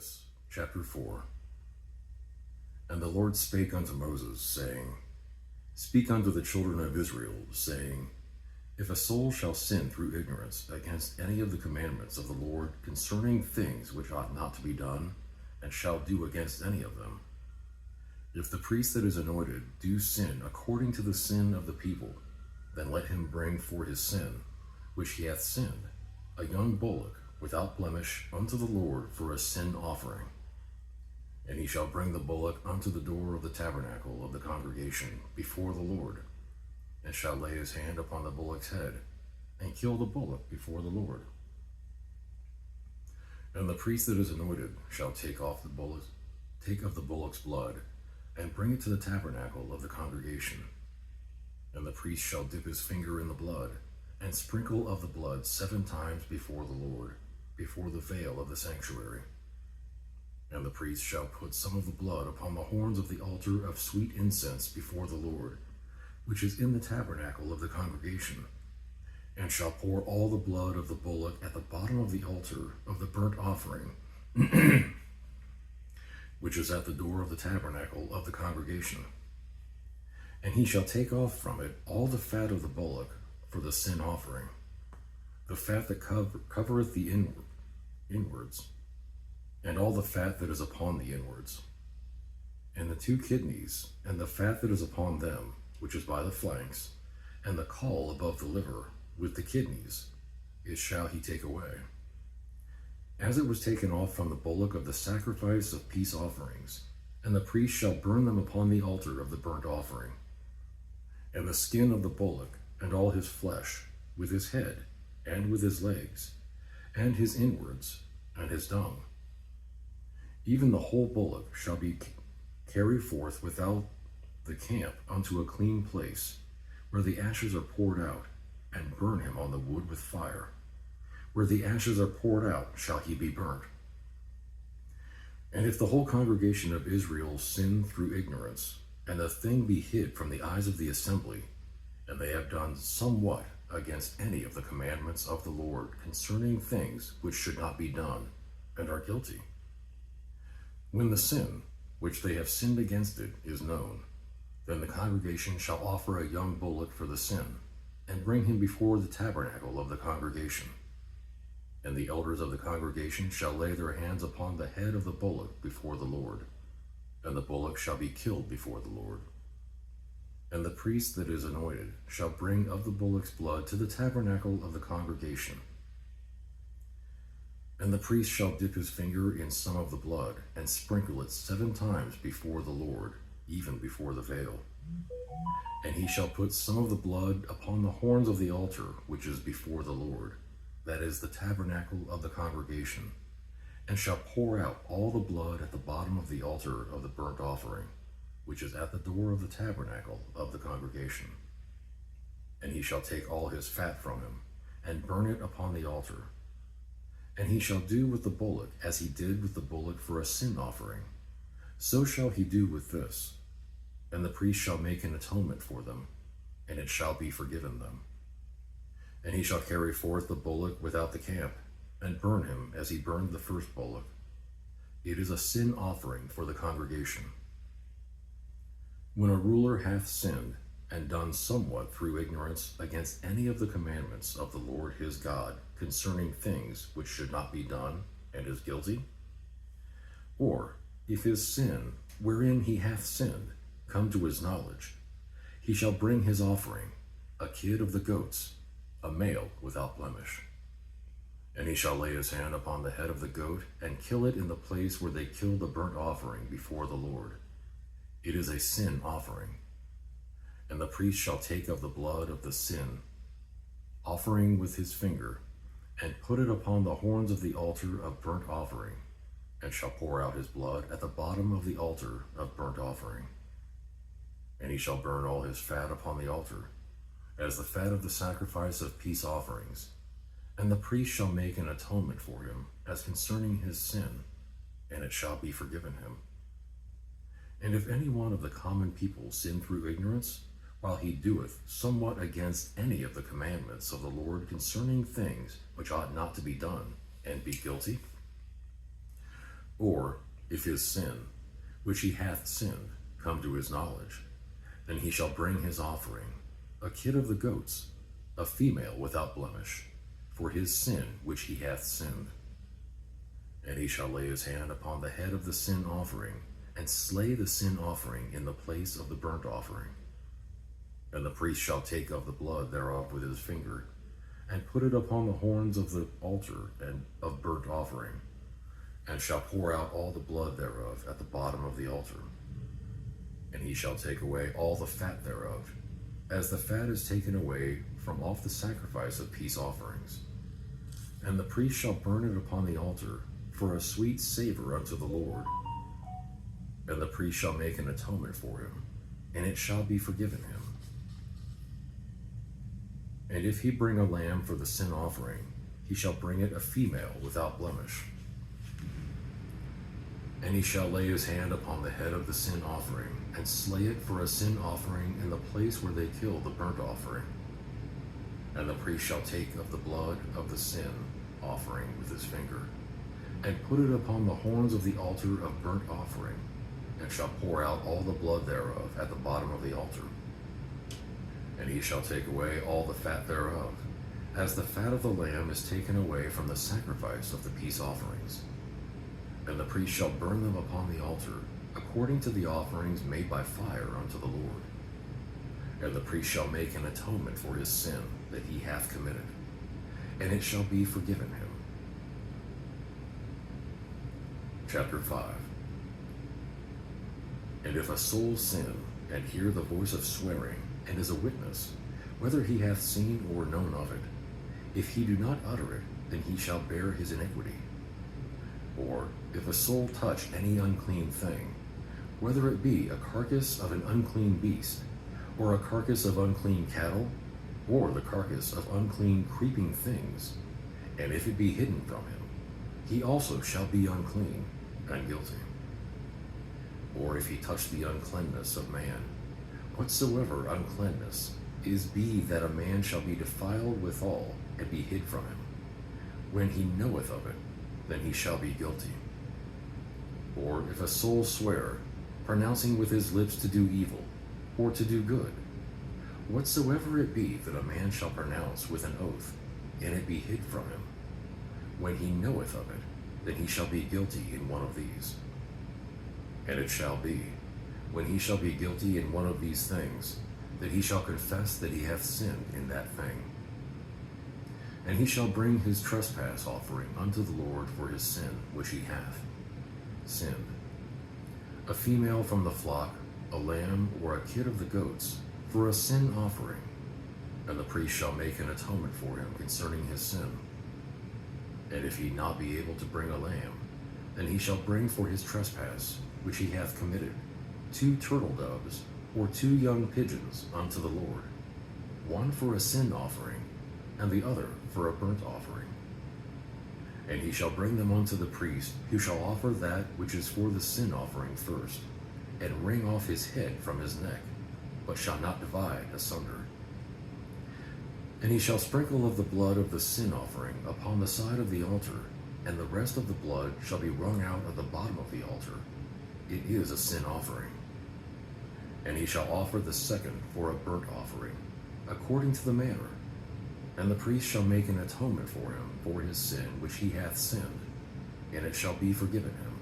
Leviticus chapter 4. And the Lord spake unto Moses, saying, Speak unto the children of Israel, saying, If a soul shall sin through ignorance against any of the commandments of the Lord concerning things which ought not to be done, and shall do against any of them, if the priest that is anointed do sin according to the sin of the people, then let him bring for his sin, which he hath sinned, a young bullock without blemish unto the Lord for a sin offering. And he shall bring the bullock unto the door of the tabernacle of the congregation before the Lord, and shall lay his hand upon the bullock's head, and kill the bullock before the Lord. And the priest that is anointed shall take of the bullock's blood, and bring it to the tabernacle of the congregation. And the priest shall dip his finger in the blood, and sprinkle of the blood 7 times before the Lord, before the veil of the sanctuary. And the priest shall put some of the blood upon the horns of the altar of sweet incense before the Lord, which is in the tabernacle of the congregation, and shall pour all the blood of the bullock at the bottom of the altar of the burnt offering, which is at the door of the tabernacle of the congregation. And he shall take off from it all the fat of the bullock for the sin offering, the fat that covereth the inwards, and all the fat that is upon the inwards, and the 2 kidneys, and the fat that is upon them, which is by the flanks, and the caul above the liver, with the kidneys, it shall he take away. As it was taken off from the bullock of the sacrifice of peace offerings, and the priest shall burn them upon the altar of the burnt offering. And the skin of the bullock, and all his flesh, with his head, and with his legs, and his inwards, and his dung. Even the whole bullock shall be carried forth without the camp unto a clean place, where the ashes are poured out, and burn him on the wood with fire. Where the ashes are poured out shall he be burnt. And if the whole congregation of Israel sin through ignorance, and the thing be hid from the eyes of the assembly, and they have done somewhat against any of the commandments of the Lord concerning things which should not be done, and are guilty, when the sin, which they have sinned against it, is known, then the congregation shall offer a young bullock for the sin, and bring him before the tabernacle of the congregation. And the elders of the congregation shall lay their hands upon the head of the bullock before the Lord, and the bullock shall be killed before the Lord. And the priest that is anointed shall bring of the bullock's blood to the tabernacle of the congregation. And the priest shall dip his finger in some of the blood, and sprinkle it 7 times before the Lord, even before the veil. And he shall put some of the blood upon the horns of the altar which is before the Lord, that is the tabernacle of the congregation, and shall pour out all the blood at the bottom of the altar of the burnt offering, which is at the door of the tabernacle of the congregation. And he shall take all his fat from him, and burn it upon the altar. And he shall do with the bullock as he did with the bullock for a sin offering. So shall he do with this. And the priest shall make an atonement for them, and it shall be forgiven them. And he shall carry forth the bullock without the camp, and burn him as he burned the first bullock. It is a sin offering for the congregation. When a ruler hath sinned, and done somewhat through ignorance against any of the commandments of the Lord his God concerning things which should not be done, and is guilty, or if his sin, wherein he hath sinned, come to his knowledge, he shall bring his offering, a kid of the goats, a male without blemish. And he shall lay his hand upon the head of the goat, and kill it in the place where they kill the burnt offering before the Lord. It is a sin offering. And the priest shall take of the blood of the sin offering with his finger, and put it upon the horns of the altar of burnt offering, and shall pour out his blood at the bottom of the altar of burnt offering. And he shall burn all his fat upon the altar, as the fat of the sacrifice of peace offerings. And the priest shall make an atonement for him as concerning his sin, and it shall be forgiven him. And if any one of the common people sin through ignorance, while he doeth somewhat against any of the commandments of the Lord concerning things which ought not to be done, and be guilty, Or if his sin, which he hath sinned, come to his knowledge, then he shall bring his offering, a kid of the goats, a female without blemish, for his sin which he hath sinned. And he shall lay his hand upon the head of the sin offering, and slay the sin offering in the place of the burnt offering. And the priest shall take of the blood thereof with his finger, and put it upon the horns of the altar and of burnt offering, and shall pour out all the blood thereof at the bottom of the altar. And he shall take away all the fat thereof, as the fat is taken away from off the sacrifice of peace offerings. And the priest shall burn it upon the altar for a sweet savor unto the Lord. And the priest shall make an atonement for him, and it shall be forgiven him. And if he bring a lamb for the sin offering, he shall bring it a female without blemish. And he shall lay his hand upon the head of the sin offering, and slay it for a sin offering in the place where they kill the burnt offering. And the priest shall take of the blood of the sin offering with his finger, and put it upon the horns of the altar of burnt offering, and shall pour out all the blood thereof at the bottom of the altar. And he shall take away all the fat thereof, as the fat of the lamb is taken away from the sacrifice of the peace offerings. And the priest shall burn them upon the altar, according to the offerings made by fire unto the Lord. And the priest shall make an atonement for his sin that he hath committed, and it shall be forgiven him. Chapter 5. And if a soul sin, and hear the voice of swearing, and is a witness, whether he hath seen or known of it, if he do not utter it, then he shall bear his iniquity. Or if a soul touch any unclean thing, whether it be a carcass of an unclean beast, or a carcass of unclean cattle, or the carcass of unclean creeping things, and if it be hidden from him, he also shall be unclean and guilty. Or if he touch the uncleanness of man, whatsoever uncleanness is be that a man shall be defiled withal, and be hid from him, when he knoweth of it, then he shall be guilty. Or if a soul swear, pronouncing with his lips to do evil, or to do good, whatsoever it be that a man shall pronounce with an oath, and it be hid from him, when he knoweth of it, then he shall be guilty in one of these. And it shall be, when he shall be guilty in one of these things, that he shall confess that he hath sinned in that thing. And he shall bring his trespass offering unto the Lord for his sin which he hath sinned, a female from the flock, a lamb or a kid of the goats, for a sin offering. And the priest shall make an atonement for him concerning his sin. And if he not be able to bring a lamb, then he shall bring for his trespass which he hath committed 2 turtle doves, or 2 young pigeons unto the Lord, one for a sin offering, and the other for a burnt offering. And he shall bring them unto the priest, who shall offer that which is for the sin offering first, and wring off his head from his neck, but shall not divide asunder. And he shall sprinkle of the blood of the sin offering upon the side of the altar, and the rest of the blood shall be wrung out of the bottom of the altar. It is a sin offering. And he shall offer the second for a burnt offering, according to the manner. And the priest shall make an atonement for him for his sin which he hath sinned, and it shall be forgiven him.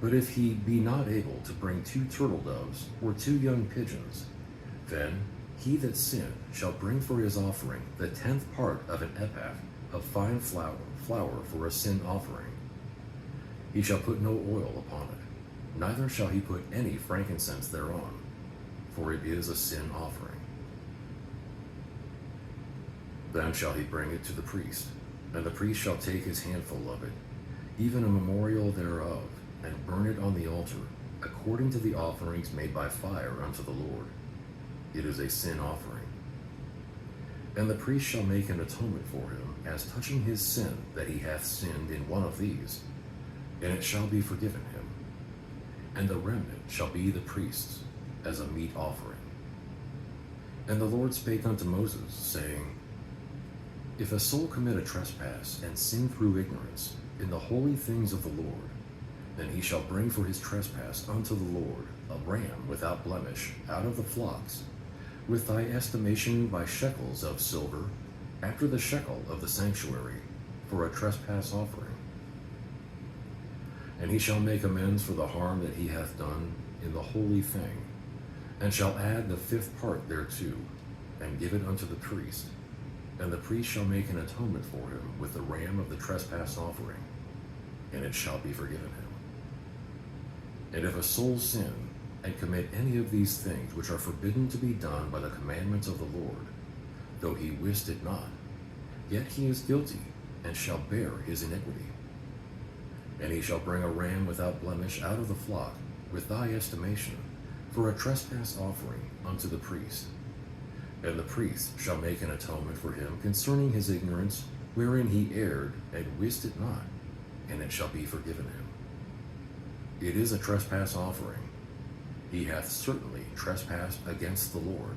But if he be not able to bring 2 turtle doves or 2 young pigeons, then he that sinned shall bring for his offering the 10th part of an ephah of fine flour for a sin offering. He shall put no oil upon it, neither shall he put any frankincense thereon, for it is a sin offering. Then shall he bring it to the priest, and the priest shall take his handful of it, even a memorial thereof, and burn it on the altar, according to the offerings made by fire unto the Lord. It is a sin offering. And the priest shall make an atonement for him, as touching his sin that he hath sinned in one of these, and it shall be forgiven him. And the remnant shall be the priest's, as a meat offering. And the Lord spake unto Moses, saying, If a soul commit a trespass, and sin through ignorance, in the holy things of the Lord. Then he shall bring for his trespass unto the Lord a ram without blemish out of the flocks, with thy estimation by shekels of silver, after the shekel of the sanctuary, for a trespass offering. And he shall make amends for the harm that he hath done in the holy thing, and shall add the fifth part thereto, and give it unto the priest. And the priest shall make an atonement for him with the ram of the trespass offering, and it shall be forgiven him. And if a soul sin, and commit any of these things which are forbidden to be done by the commandments of the Lord, though he wist it not, yet he is guilty, and shall bear his iniquity. And he shall bring a ram without blemish out of the flock, with thy estimation, for a trespass offering unto the priest. And the priest shall make an atonement for him concerning his ignorance, wherein he erred, and wist it not, and it shall be forgiven him. It is a trespass offering. He hath certainly trespassed against the Lord.